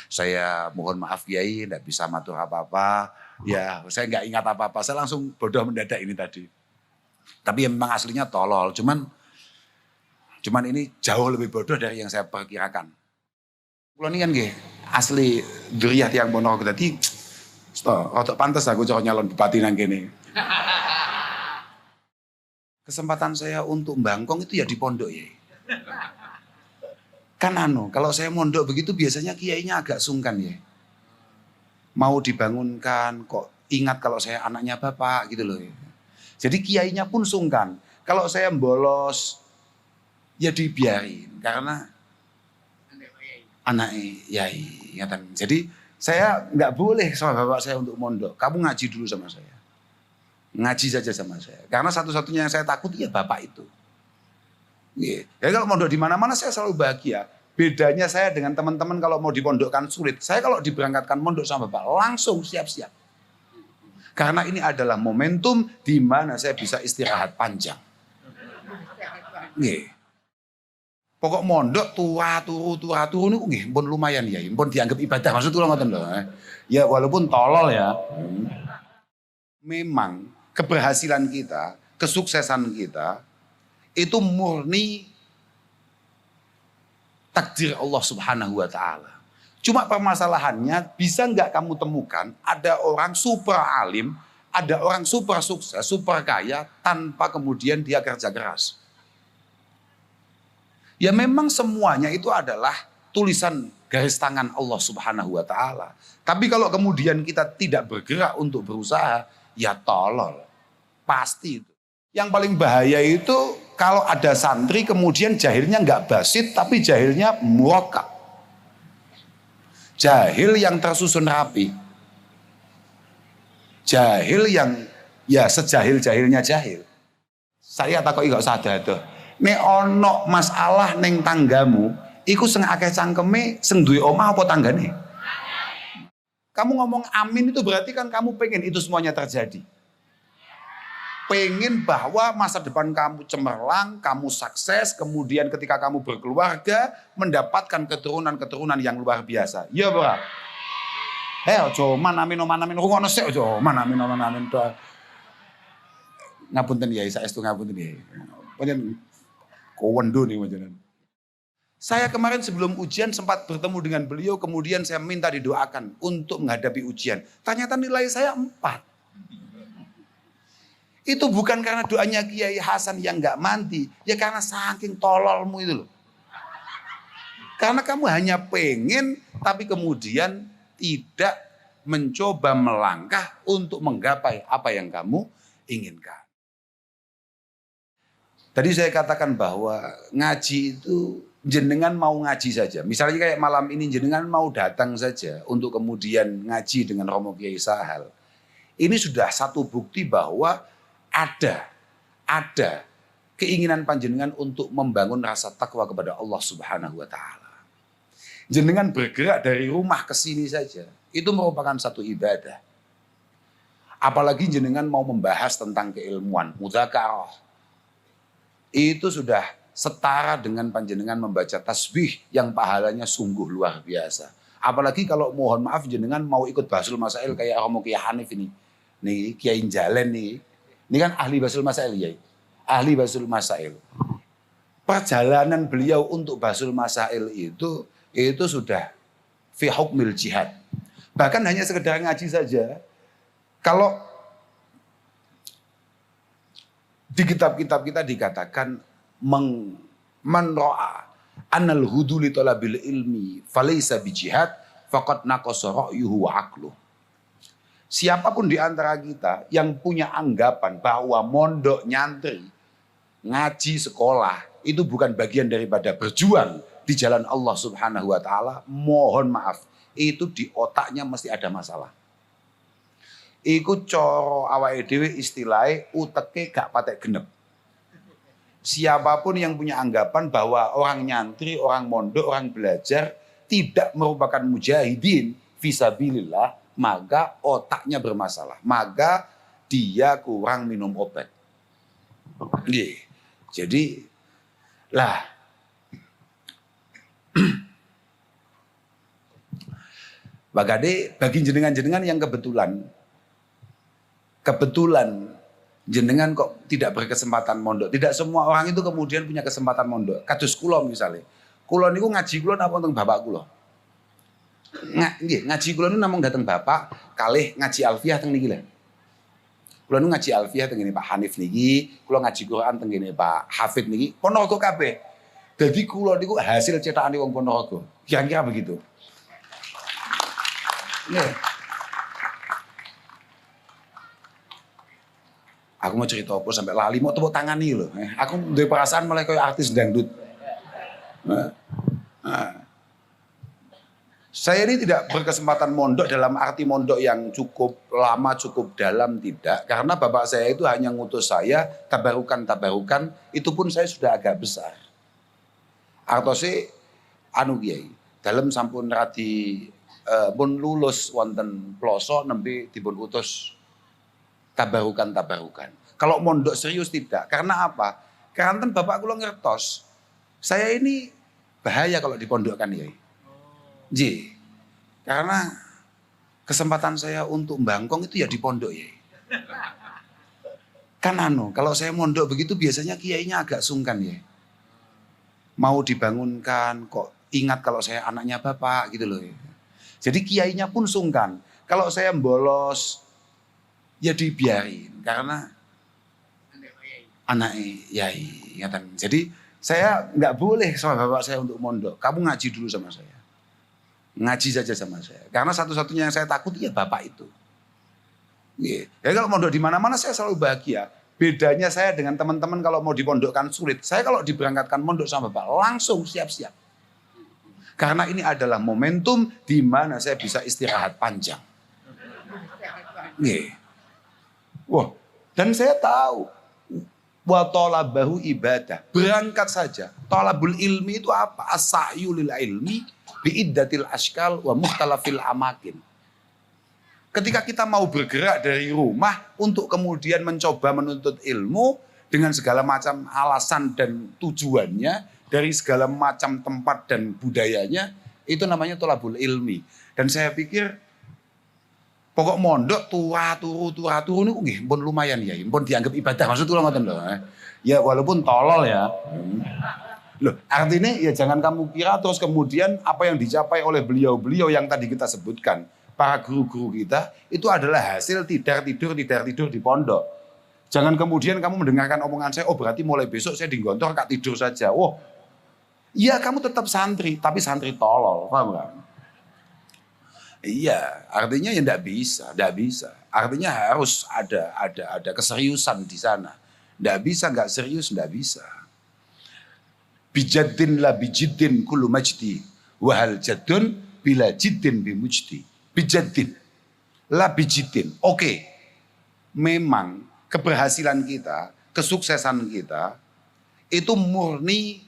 Saya mohon maaf Kiai, tidak bisa matur apa-apa. Ya, saya nggak ingat apa-apa. Saya langsung bodoh mendadak ini tadi. Tapi ya memang aslinya tolol. Cuman ini jauh lebih bodoh dari yang saya perkirakan. Kulo ini kan nggih asli Dzurriyyah Tiyang Ponorogo tadi. Rotok pantes aku cocok nyalon bupati nang kene. Kesempatan saya untuk mbangkong itu ya di pondok ya. Kan kalau saya mondok begitu biasanya kiainya agak sungkan ya. Mau dibangunkan kok ingat kalau saya anaknya bapak gitu loh ya. Jadi kiainya pun sungkan. Kalau saya bolos ya dibiarin karena anak yai ingatan. Jadi saya nggak boleh sama bapak saya untuk mondok. Kamu ngaji dulu sama saya. Ngaji saja sama saya. Karena satu-satunya yang saya takut ya bapak itu. Ya kalau mondok di mana-mana saya selalu bahagia. Bedanya saya dengan teman-teman kalau mau dipondokkan sulit. Saya kalau diberangkatkan mondok sama bapak langsung siap-siap. Karena ini adalah momentum di mana saya bisa istirahat panjang. Nggih. Pokok mondok tua turu niku nggih pun lumayan ya, pun dianggap ibadah maksud kula ngoten lho. Ya walaupun tolol ya. Memang keberhasilan kita, kesuksesan kita itu murni takdir Allah Subhanahu wa taala. Cuma permasalahannya bisa nggak kamu temukan ada orang super alim, ada orang super sukses, super kaya tanpa kemudian dia kerja keras. Ya memang semuanya itu adalah tulisan garis tangan Allah Subhanahu wa taala. Tapi kalau kemudian kita tidak bergerak untuk berusaha, ya tolol. Pasti itu. Yang paling bahaya itu kalau ada santri kemudian jahilnya nggak basit tapi jahilnya murakkab. Jahil yang tersusun rapi. Jahil yang ya sejahil-jahilnya jahil. Saya takoki kok sadar tuh. Nek ono masalah neng tanggamu, iku sing akeh cangkeme sing duwe omah apa tanggane? Kamu ngomong amin itu berarti kan kamu pengen itu semuanya terjadi. Pengen bahwa masa depan kamu cemerlang, kamu sukses, kemudian ketika kamu berkeluarga mendapatkan keturunan-keturunan yang luar biasa. Iya, Bro. Ojo manamin rungono sik ojo manamin. Ngapunten ya, saestu ngapunten ya. Panjen kowendo nih majalan. Saya kemarin sebelum ujian sempat bertemu dengan beliau, kemudian saya minta didoakan untuk menghadapi ujian. Ternyata nilai saya 4. Itu bukan karena doanya Kiai Hasan yang nggak mandi, ya karena saking tololmu itu loh. Karena kamu hanya pengen, tapi kemudian tidak mencoba melangkah untuk menggapai apa yang kamu inginkan. Tadi saya katakan bahwa ngaji itu jenengan mau ngaji saja. Misalnya kayak malam ini jenengan mau datang saja untuk kemudian ngaji dengan Romo Kiai Sahal. Ini sudah satu bukti bahwa ada keinginan panjenengan untuk membangun rasa takwa kepada Allah Subhanahu wa taala. Jenengan bergerak dari rumah ke sini saja, itu merupakan satu ibadah. Apalagi jenengan mau membahas tentang keilmuan, mudzakarah. Itu sudah setara dengan panjenengan membaca tasbih yang pahalanya sungguh luar biasa. Apalagi kalau mohon maaf jenengan mau ikut Basul Masail kayak Romo Kiai Hanif ini. Nih Kiai Jalen nih. Ini kan ahli Basul Masail ya. Ahli Basul Masail. Perjalanan beliau untuk Basul Masail itu sudah fi hukmil jihad. Bahkan hanya sekedar ngaji saja. Kalau di kitab-kitab kita dikatakan man ra'a annal hudu li talabil ilmi falaysa bijihad faqad naqasa ra'yuhu wa aqluh. Siapapun di antara kita yang punya anggapan bahwa mondok nyantri, ngaji sekolah itu bukan bagian daripada berjuang di jalan Allah Subhanahu wa taala, mohon maaf, itu di otaknya mesti ada masalah. Iku coro awake dhewe istilahnya uteke gak patek genep. Siapapun yang punya anggapan bahwa orang nyantri, orang mondok, orang belajar tidak merupakan mujahidin fisabilillah, maka otaknya bermasalah. Maka dia kurang minum obat. Jadi lah Bagade bagi jenengan-jenengan yang kebetulan jenengan kok tidak berkesempatan mondok. Tidak semua orang itu kemudian punya kesempatan mondok. Kados kula misalnya. Kula niku ngaji kula napa teng bapak kula. Ngaji kula niku namung dateng bapak, kalih ngaji alfiah teng niki lho. Kula niku ngaji alfiah teng ngene Pak Hanif niki, kula ngaji Quran teng ngene Pak Hafid niki. Ponorogo kabeh. Dadi kula niku hasil cetakane wong Ponorogo. Kira-kira begitu. Nggih. Aku mau cerita apa sampai lali mau tepuk tangan nih loh. Aku duwe perasaan mulai kayak artis dangdut. Saya ini tidak berkesempatan mondok dalam arti mondok yang cukup lama, cukup dalam, tidak. Karena bapak saya itu hanya ngutus saya tabarukan, itu pun saya sudah agak besar. Artose anu kiai, dalam sampun radi pun lulus wonten ploso nembe dipun utus tabarukan. Kalau mondok serius tidak. Karena apa? Karena bapak kula ngertos. Saya ini bahaya kalau dipondokkan ya. Ji. Karena kesempatan saya untuk mbangkong itu ya di pondok ya. Kan kalau saya mondok begitu biasanya kiainya agak sungkan ya. Mau dibangunkan kok ingat kalau saya anaknya bapak gitu loh ya. Jadi kiainya pun sungkan. Kalau saya bolos ya dibiarin karena anak yai ingatan. Jadi saya nggak boleh sama bapak saya untuk mondok. Kamu ngaji dulu sama saya, ngaji saja sama saya. Karena satu-satunya yang saya takut ya bapak itu. Jadi kalau mondok di mana-mana saya selalu bahagia. Bedanya saya dengan teman-teman kalau mau dipondokkan sulit. Saya kalau diberangkatkan mondok sama bapak langsung siap-siap. Karena ini adalah momentum di mana saya bisa istirahat panjang. Wah, dan saya tahu wa talabahu ibadah. Berangkat saja. Talabul ilmi itu apa? As-sa'yu lil ilmi biiddatil ashkal wa mukhtalafil amakin. Ketika kita mau bergerak dari rumah untuk kemudian mencoba menuntut ilmu dengan segala macam alasan dan tujuannya, dari segala macam tempat dan budayanya, itu namanya talabul ilmi. Dan saya pikir pokok mondok turu niku nggih pun lumayan ya, pun dianggap ibadah. Maksud kula ngoten lho. Ya walaupun tolol ya. Loh, artinya ya jangan kamu kira terus kemudian apa yang dicapai oleh beliau-beliau yang tadi kita sebutkan, para guru-guru kita, itu adalah hasil tidak tidur di pondok. Jangan kemudian kamu mendengarkan omongan saya, oh berarti mulai besok saya digontor gak tidur saja. Wah, iya kamu tetap santri, tapi santri tolol, paham gak? Iya, artinya ya enggak bisa. Artinya harus ada keseriusan di sana. Enggak bisa, enggak serius, enggak bisa. Bijaddin la bijiddin kullu majdi. Wahal jaddun bila jiddin bimujdi. Bijaddin la bijiddin. Oke, memang keberhasilan kita, kesuksesan kita, itu murni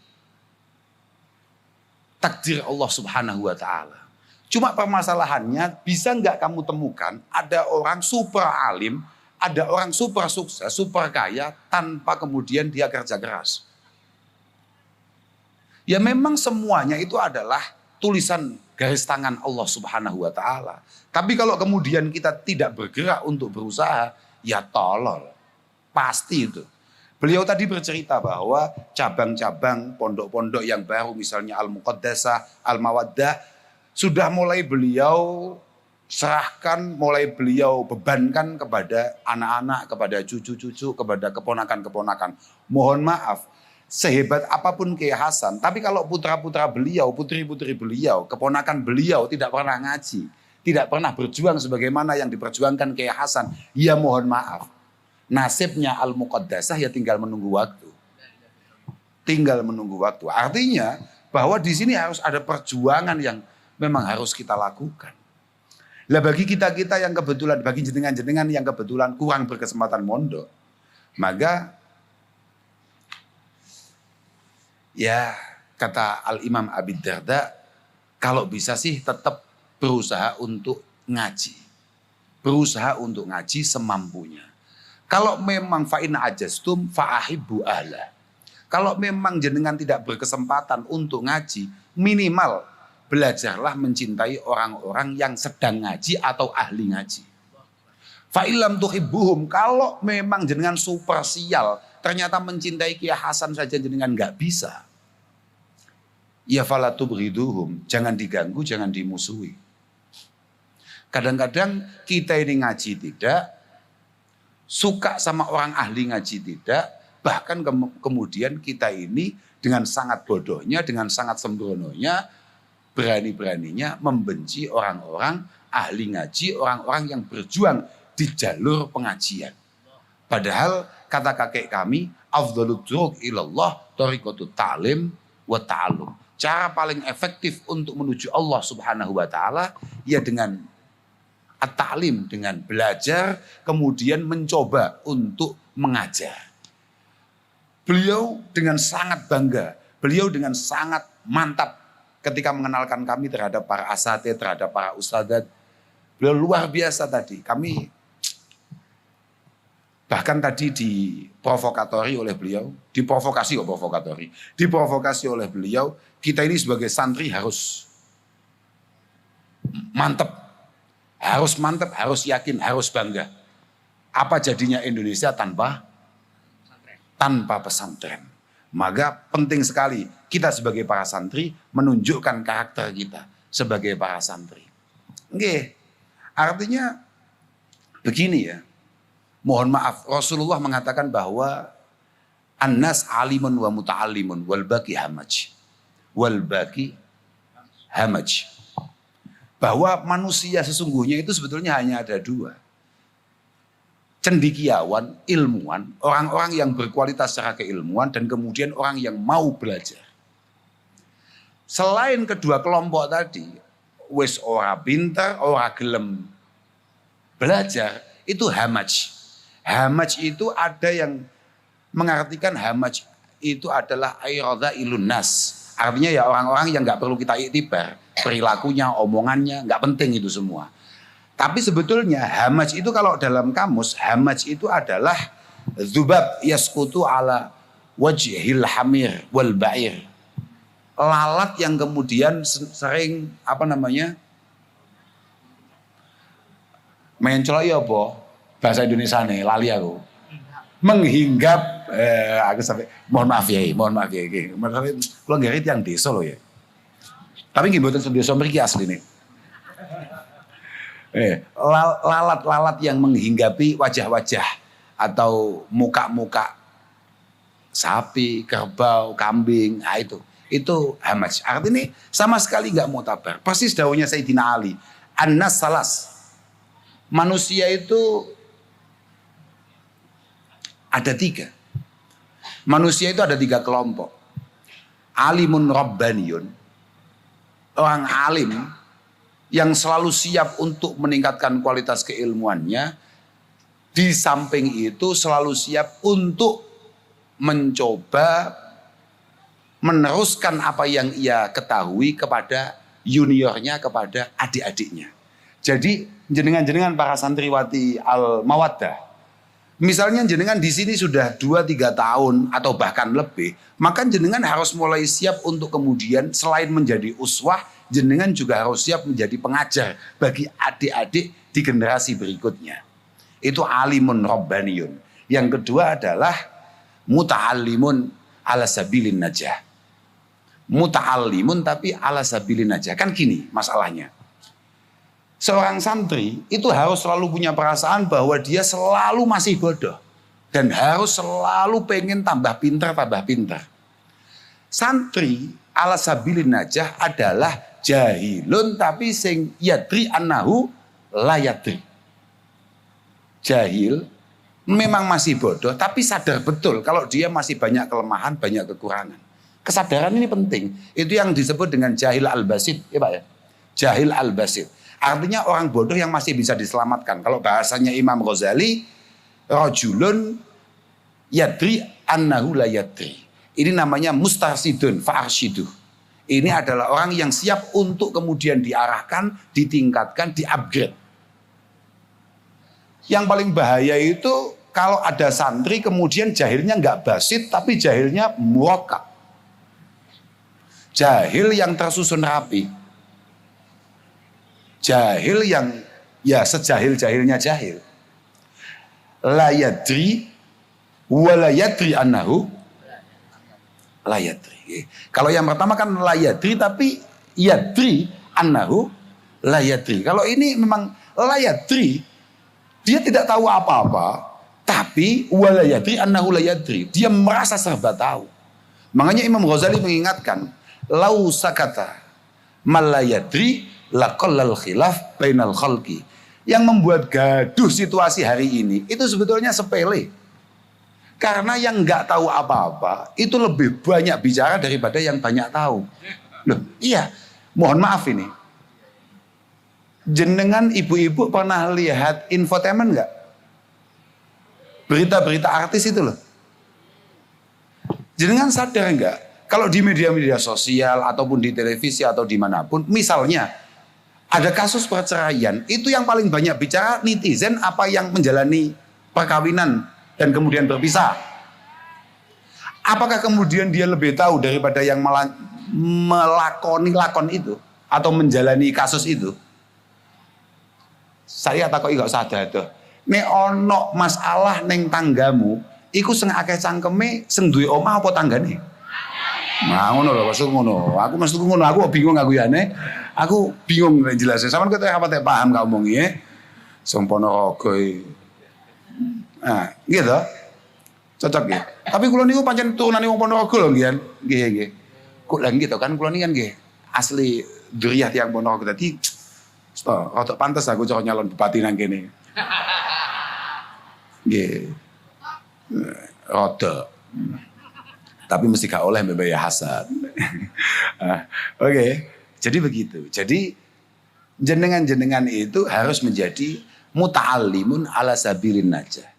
takdir Allah Subhanahu wa ta'ala. Cuma permasalahannya bisa nggak kamu temukan ada orang super alim, ada orang super sukses, super kaya tanpa kemudian dia kerja keras. Ya memang semuanya itu adalah tulisan garis tangan Allah Subhanahu wa ta'ala. Tapi kalau kemudian kita tidak bergerak untuk berusaha, ya tolol. Pasti itu. Beliau tadi bercerita bahwa cabang-cabang pondok-pondok yang baru misalnya Al-Muqaddasah, Al-Mawaddah, sudah mulai beliau serahkan, mulai beliau bebankan kepada anak-anak, kepada cucu-cucu, kepada keponakan-keponakan. Mohon maaf, sehebat apapun Kiai Hasan, tapi kalau putra-putra beliau, putri-putri beliau, keponakan beliau tidak pernah ngaji, tidak pernah berjuang sebagaimana yang diperjuangkan Kiai Hasan, ya mohon maaf. Nasibnya Al-Muqaddasah ya tinggal menunggu waktu. Tinggal menunggu waktu. Artinya bahwa di sini harus ada perjuangan yang memang harus kita lakukan. Lah bagi kita-kita yang kebetulan, bagi jenengan-jenengan yang kebetulan kurang berkesempatan mondok, maka ya kata Al-Imam Abi Darda, kalau bisa sih tetap berusaha untuk ngaji. Berusaha untuk ngaji semampunya. Kalau memang fa'in ajastum fa'ahibbu ahla. Kalau memang jenengan tidak berkesempatan untuk ngaji, minimal belajarlah mencintai orang-orang yang sedang ngaji atau ahli ngaji. Fa'ilam tuhibbuhum, kalau memang jenengan supersial, ternyata mencintai Kiai Hasan saja jenengan nggak bisa. Ya fala tubghiduhum, jangan diganggu, jangan dimusuhi. Kadang-kadang kita ini ngaji tidak, suka sama orang ahli ngaji tidak, bahkan kemudian kita ini dengan sangat bodohnya, dengan sangat sembrononya, berani-beraninya membenci orang-orang ahli ngaji, orang-orang yang berjuang di jalur pengajian. Padahal kata kakek kami, afdhalut turuq ilallah thariqatut ta'lim wa ta'allum. Cara paling efektif untuk menuju Allah Subhanahu wa taala ya dengan at-ta'lim, dengan belajar, kemudian mencoba untuk mengajar. Beliau dengan sangat bangga, beliau dengan sangat mantap ketika mengenalkan kami terhadap para asatidz, terhadap para ustadzat. Beliau luar biasa tadi. Kami bahkan tadi diprovokatori oleh beliau, diprovokasi oleh beliau, kita ini sebagai santri harus mantep, harus yakin, harus bangga. Apa jadinya Indonesia tanpa pesantren? Maka penting sekali kita sebagai para santri menunjukkan karakter kita sebagai para santri. Oke, artinya begini ya. Mohon maaf, Rasulullah mengatakan bahwa annas alimun wa muta'allimun wal baqi hamaj. Bahwa manusia sesungguhnya itu sebetulnya hanya ada dua. Cendekiawan, ilmuwan, orang-orang yang berkualitas secara keilmuan dan kemudian orang yang mau belajar. Selain kedua kelompok tadi, wis ora pinter, ora gelem belajar, itu hamaj. Hamaj itu ada yang mengartikan hamaj itu adalah ayradha ilun nas. Artinya ya orang-orang yang nggak perlu kita iktibar, perilakunya, omongannya, nggak penting itu semua. Tapi sebetulnya hamaj itu kalau dalam kamus, hamaj itu adalah dzubab yasqutu ala wajhil hamir wal ba'ir. Lalat yang kemudian sering mencolok ya apa? Bahasa Indonesia nih, lali aku. Menghinggap, aku sampai, mohon maaf ya. Kalau nggak yang desa loh ya. Tapi nggak buatan desa mriki asli nih. Lalat-lalat yang menghinggapi wajah-wajah atau muka-muka sapi, kerbau, kambing, nah itu hamaj. Artinya sama sekali nggak mutabar. Persis dawuhnya Sayyidina Ali, annas salas. Manusia itu ada tiga. Manusia itu ada tiga kelompok. Alimun rabbaniyun, orang alim yang selalu siap untuk meningkatkan kualitas keilmuannya. Di samping itu selalu siap untuk mencoba meneruskan apa yang ia ketahui kepada juniornya, kepada adik-adiknya. Jadi jenengan para santriwati al-mawaddah, misalnya jenengan di sini sudah 2-3 tahun atau bahkan lebih, maka jenengan harus mulai siap untuk kemudian selain menjadi uswah, jenengan juga harus siap menjadi pengajar bagi adik-adik di generasi berikutnya. Itu alimun rabbaniyun. Yang kedua adalah muta'allimun ala sabilin najah. Muta'allimun tapi ala sabilin najah. Kan gini masalahnya. Seorang santri itu harus selalu punya perasaan bahwa dia selalu masih bodoh. Dan harus selalu pengen tambah pintar. Santri ala sabilin najah adalah jahilun tapi sing yadri annahu la yadri. Jahil memang masih bodoh tapi sadar betul kalau dia masih banyak kelemahan, banyak kekurangan. Kesadaran ini penting. Itu yang disebut dengan jahil al-basid, ya Pak ya. Jahil al-basid. Artinya orang bodoh yang masih bisa diselamatkan. Kalau bahasanya Imam Ghazali, rajulun yadri annahu la yadri. Ini namanya mustarsidun fa'arsyiduh. Ini adalah orang yang siap untuk kemudian diarahkan, ditingkatkan, di-upgrade. Yang paling bahaya itu kalau ada santri kemudian jahilnya nggak basit tapi jahilnya muwakkab. Jahil yang tersusun rapi. Jahil yang ya sejahil-jahilnya jahil. La yadri wa la yadri annahu la yadri. Kalau yang pertama kan la yadri, tapi yadri annahu la yadri. Kalau ini memang la yadri, dia tidak tahu apa-apa, tapi wa la yadri annahu la yadri. Dia merasa serba tahu. Makanya Imam Ghazali mengingatkan, lau sakata mal la yadri laqallal khilaf bainal khalqi. Yang membuat gaduh situasi hari ini itu sebetulnya sepele. Karena yang nggak tahu apa-apa itu lebih banyak bicara daripada yang banyak tahu. Loh, iya. Mohon maaf ini. Jenengan ibu-ibu pernah lihat infotainment nggak? Berita-berita artis itu loh. Jenengan sadar nggak? Kalau di media-media sosial ataupun di televisi atau dimanapun, misalnya ada kasus perceraian, itu yang paling banyak bicara netizen apa yang menjalani perkawinan dan kemudian berpisah. Apakah kemudian dia lebih tahu daripada yang melakoni lakon itu atau menjalani kasus itu? Saya takoki gak sadar tuh. Nek ono masalah neng tanggamu, iku sing akeh cangkeme sing duwe omah apa tanggane? Nah ngono lho, maksud ngono. Aku bingung aku ya nek. Aku bingung nek jelasnya. Sampeyan kok apa teh paham gak omongi ya? Sing Ponorogo iki. Nah, gitu. Cocok ya. Tapi kula niku pancen turunane wong Ponorogo lho nggih. Nggih. Kok lagi gitu kan kula niki kan nggih asli duriyah tiyang Ponorogo dadi rada pantes aku cocok nyalon bupati nang kene. Nggih. Rada. Tapi mesti gak oleh Mbak Hasan. Oke. Jadi begitu. Jadi jenengan-jenengan itu harus menjadi muta'allimun ala sabilin najah.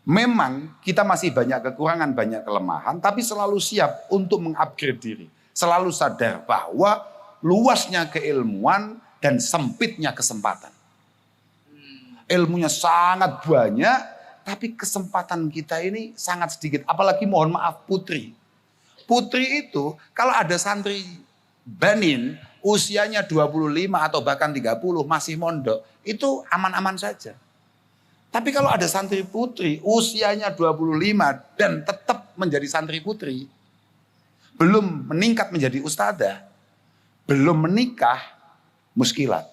Memang kita masih banyak kekurangan, banyak kelemahan, tapi selalu siap untuk mengupgrade diri. Selalu sadar bahwa luasnya keilmuan dan sempitnya kesempatan. Ilmunya sangat banyak, tapi kesempatan kita ini sangat sedikit. Apalagi mohon maaf putri. Putri itu kalau ada santri banin usianya 25 atau bahkan 30 masih mondok, itu aman-aman saja. Tapi kalau ada santri putri usianya 25 dan tetap menjadi santri putri, belum meningkat menjadi ustadzah, belum menikah, muskilat.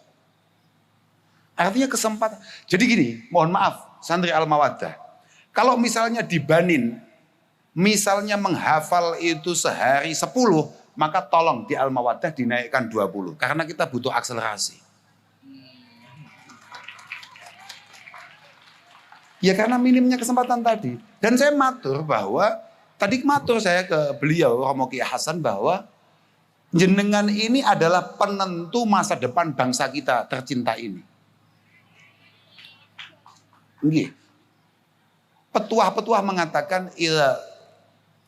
Artinya kesempatan. Jadi gini, mohon maaf, santri Al-Mawaddah. Kalau misalnya di Banin, misalnya menghafal itu sehari 10, maka tolong di Al-Mawaddah dinaikkan 20. Karena kita butuh akselerasi. Ya karena minimnya kesempatan tadi. Dan saya matur bahwa, tadi matur saya ke beliau, Romo Kiai Hasan, bahwa jenengan ini adalah penentu masa depan bangsa kita tercinta ini. Nggih. Petuah-petuah mengatakan ila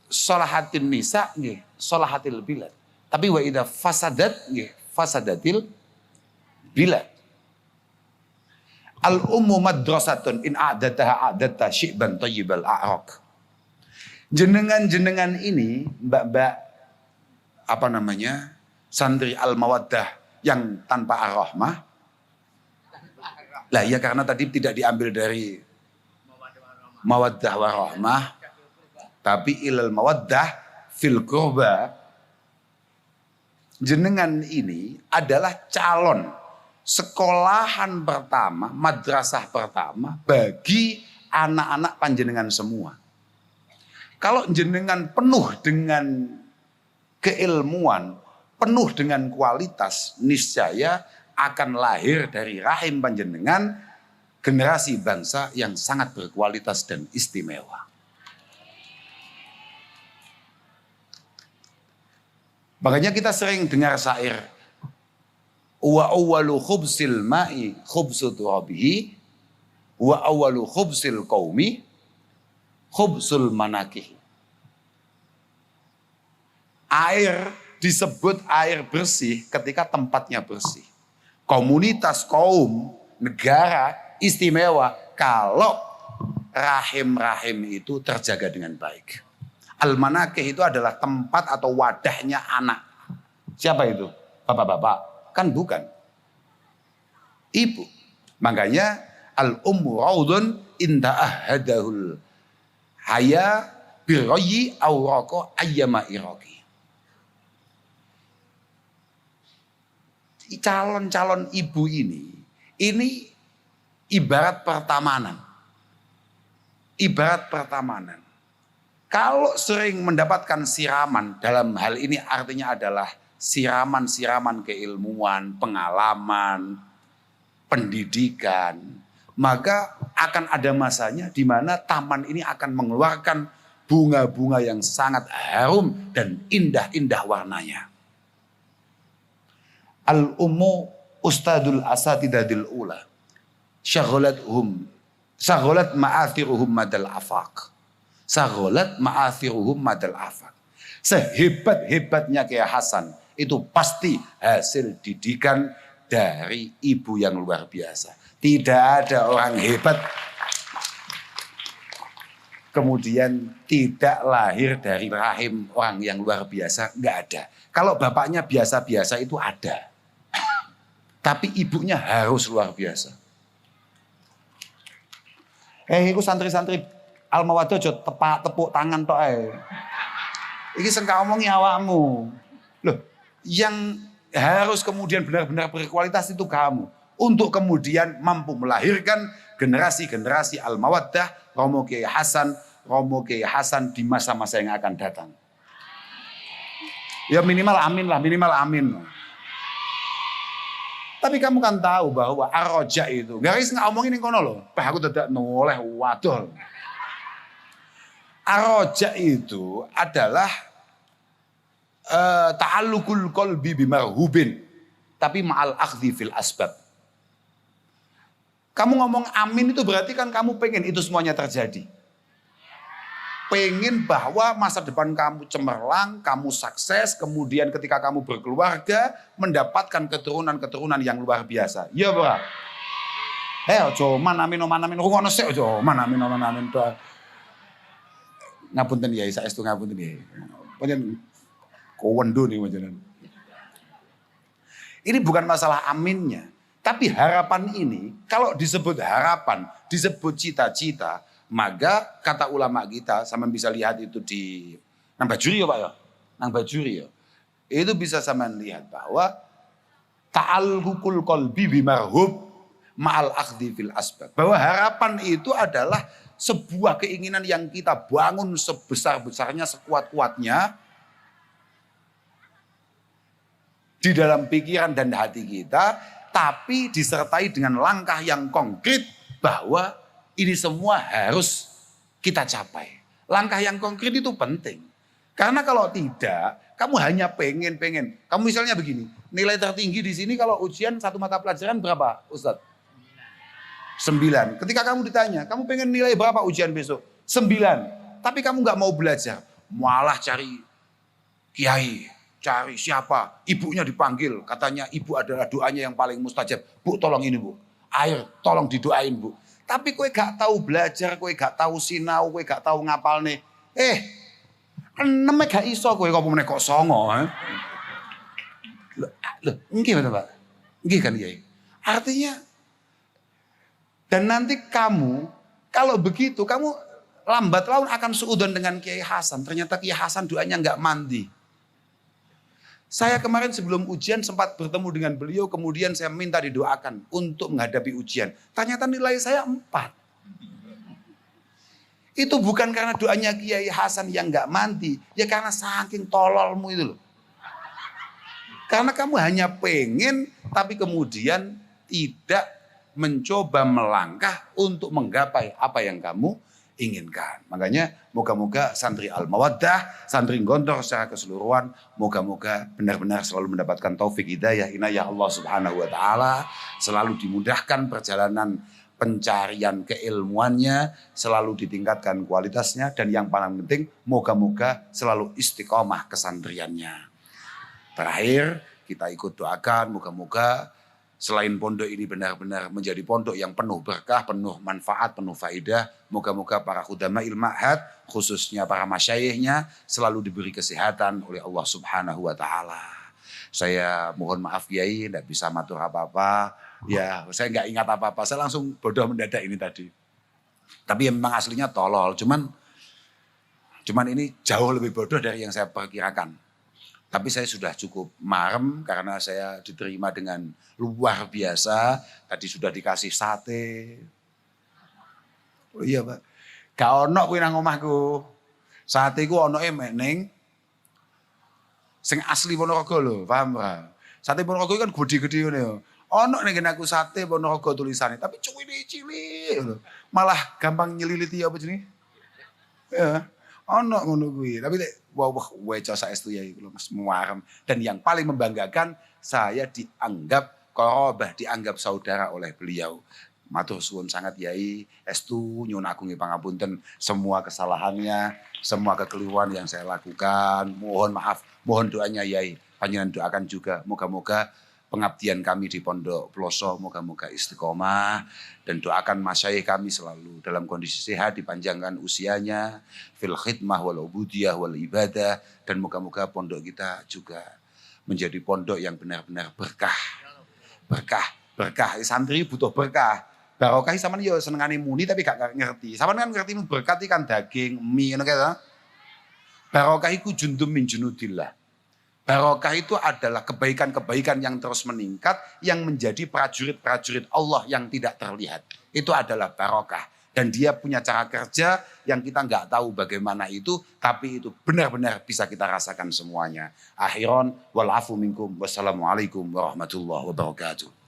sholahatin nisa nggih, sholahatil bilad. Tapi wa idza fasadat nggih, fasadatil bilad. Al ummu madrasatun in a'dataha a'datta syi'ban thayyibal a'raq. Jenengan-jenengan ini, mbak-mbak apa namanya? Santri Al-Mawaddah yang tanpa ar-rahmah. Lah ya karena tadi tidak diambil dari mawaddah warahmah, tapi ilal mawaddah fil qurba. Jenengan ini adalah calon sekolahan pertama, madrasah pertama bagi anak-anak panjenengan semua. Kalau jenengan penuh dengan keilmuan, penuh dengan kualitas, niscaya akan lahir dari rahim panjenengan generasi bangsa yang sangat berkualitas dan istimewa. Makanya kita sering dengar syair wa awwalu khubsil ma'i khubsu turabihi wa awwalu khubsil qaumi khubsul manakih. Air disebut air bersih ketika tempatnya bersih. Komunitas, kaum, negara istimewa kalau rahim-rahim itu terjaga dengan baik. Al-manakih itu adalah tempat atau wadahnya anak. Siapa itu? Bapak-bapak? Kan bukan. Ibu. Makanya al-ummu raudun inta ahadahul haya birroyi awroko ayyama iraki. Calon-calon ibu ini ibarat pertamanan. Ibarat pertamanan. Kalau sering mendapatkan siraman, dalam hal ini artinya adalah siraman-siraman keilmuan, pengalaman, pendidikan, maka akan ada masanya di mana taman ini akan mengeluarkan bunga-bunga yang sangat harum dan indah-indah warnanya. Al-ummu ustadul asatidadil ula. Syagholat ma'athiruhum madal afaq. Syagholat ma'athiruhum madal afaq. Sehebat-hebatnya Kiai Hasan, itu pasti hasil didikan dari ibu yang luar biasa. Tidak ada orang hebat kemudian tidak lahir dari rahim orang yang luar biasa, nggak ada. Kalau bapaknya biasa-biasa itu ada. Tapi ibunya harus luar biasa. Itu santri-santri Al-Mawaddah aja tepuk tangan tok ae. Iki sing omongi awakmu. Loh, yang harus kemudian benar-benar berkualitas itu kamu. Untuk kemudian mampu melahirkan generasi-generasi Al-Mawaddah, Romo Kiai Hasan di masa-masa yang akan datang. Ya minimal amin lah, minimal amin. Tapi kamu kan tahu bahwa Ar-Raja itu, garis ngomongin yang kono loh, aku tidak noleh wadol. Ar-Raja itu adalah ta'alluqul qalbi bimarhubin, tapi ma'al akhdhi fil asbab. Kamu ngomong amin itu berarti kan kamu pengen itu semuanya terjadi. Pengen bahwa masa depan kamu cemerlang, kamu sukses, kemudian ketika kamu berkeluarga, mendapatkan keturunan-keturunan yang luar biasa. Iya, Bro. Ojo manamin, rungono sik ojo manamin. Ngapunten ya, saestu ngapunten ya. Panjen kowendo nih wajanan. Ini bukan masalah aminnya, tapi harapan ini, kalau disebut harapan, disebut cita-cita, maka kata ulama kita, sama bisa lihat itu di Nang Bajuri ya Pak ya. Nang Bajuri ya. Itu bisa sama lihat bahwa ta'alluqul qalbi bimarhub ma'al akhdhi fil asbab. Bahwa harapan itu adalah sebuah keinginan yang kita bangun sebesar-besarnya, sekuat-kuatnya di dalam pikiran dan hati kita, tapi disertai dengan langkah yang konkret bahwa ini semua harus kita capai. Langkah yang konkret itu penting. Karena kalau tidak, kamu hanya pengen. Kamu misalnya begini, nilai tertinggi di sini kalau ujian satu mata pelajaran berapa, Ustadz? 9. Ketika kamu ditanya, kamu pengen nilai berapa ujian besok? 9. Tapi kamu nggak mau belajar, malah cari kiai, cari siapa? Ibunya dipanggil, katanya ibu adalah doanya yang paling mustajab. Bu, tolong ini Bu, air, tolong didoain Bu. Tapi kowe gak tahu belajar, kowe gak tahu sinau, kowe gak tahu ngapal nih. Eneme gak iso kowe kok meneh kok songo. Loh, nggih betul Pak. Nggih kan Kiai. Artinya dan nanti kamu kalau begitu kamu lambat laun akan seudon dengan Kiai Hasan. Ternyata Kiai Hasan doanya nggak mandi. Saya kemarin sebelum ujian sempat bertemu dengan beliau, kemudian saya minta didoakan untuk menghadapi ujian. Ternyata nilai saya 4. Itu bukan karena doanya Kiai Hasan yang nggak mandi, ya karena saking tololmu itu loh. Karena kamu hanya pengen, tapi kemudian tidak mencoba melangkah untuk menggapai apa yang kamu inginkan. Makanya moga-moga santri Al-Mawaddah, santri Gontor secara keseluruhan, moga-moga benar-benar selalu mendapatkan taufik hidayah inayah Allah Subhanahu wa taala, selalu dimudahkan perjalanan pencarian keilmuannya, selalu ditingkatkan kualitasnya, dan yang paling penting moga-moga selalu istiqomah kesantriannya. Terakhir kita ikut doakan moga-moga selain pondok ini benar-benar menjadi pondok yang penuh berkah, penuh manfaat, penuh faidah. Moga-moga para khudama ilma'had, khususnya para masyayikhnya, selalu diberi kesehatan oleh Allah Subhanahu wa ta'ala. Saya mohon maaf Kiai, tidak bisa matur apa-apa. Ya, saya nggak ingat apa-apa. Saya langsung bodoh mendadak ini tadi. Tapi ya memang aslinya tolol. Cuman ini jauh lebih bodoh dari yang saya perkirakan. Tapi saya sudah cukup marem karena saya diterima dengan luar biasa. Tadi sudah dikasih sate. Oh iya Pak. Gak ono kuwi nang omahku. Sate ku ono ning sing asli Ponorogo lho, paham Pak? Sate Ponorogo kan gede-gede ngene ya. Ono ning aku sate Ponorogo tulisannya, tapi cuwine cilik lho. Malah gampang nyeliliti apa jenenge? Ya, ono ngono kuwi. Tapi lek wah weco saestu ya iku lho Mas muarem. Dan yang paling membanggakan saya dianggap korobah, dianggap saudara oleh beliau. Matur suwun sangat Yai, estu nyuwun agung pangapunten semua kesalahannya, semua kekeliruan yang saya lakukan. Mohon maaf, mohon doanya Yai. Panjenengan doakan juga moga-moga pengabdian kami di Pondok Ploso moga-moga istiqomah dan doakan masyayikh kami selalu dalam kondisi sehat, dipanjangkan usianya fil khidmah wal ubudiyah wal ibadah dan moga-moga pondok kita juga menjadi pondok yang benar-benar berkah. Berkah. Santri butuh berkah. Barokah sampean yo senengane muni tapi gak ngerti. Sampean kan ngerti berkat kan daging, mie ngono kae to. Barokah iku jundum min junudillah. Barokah itu adalah kebaikan-kebaikan yang terus meningkat yang menjadi prajurit-prajurit Allah yang tidak terlihat. Itu adalah barokah. Dan dia punya cara kerja yang kita nggak tahu bagaimana itu, tapi itu benar-benar bisa kita rasakan semuanya. Akhiron wal afu minkum. Wassalamualaikum warahmatullahi wabarakatuh.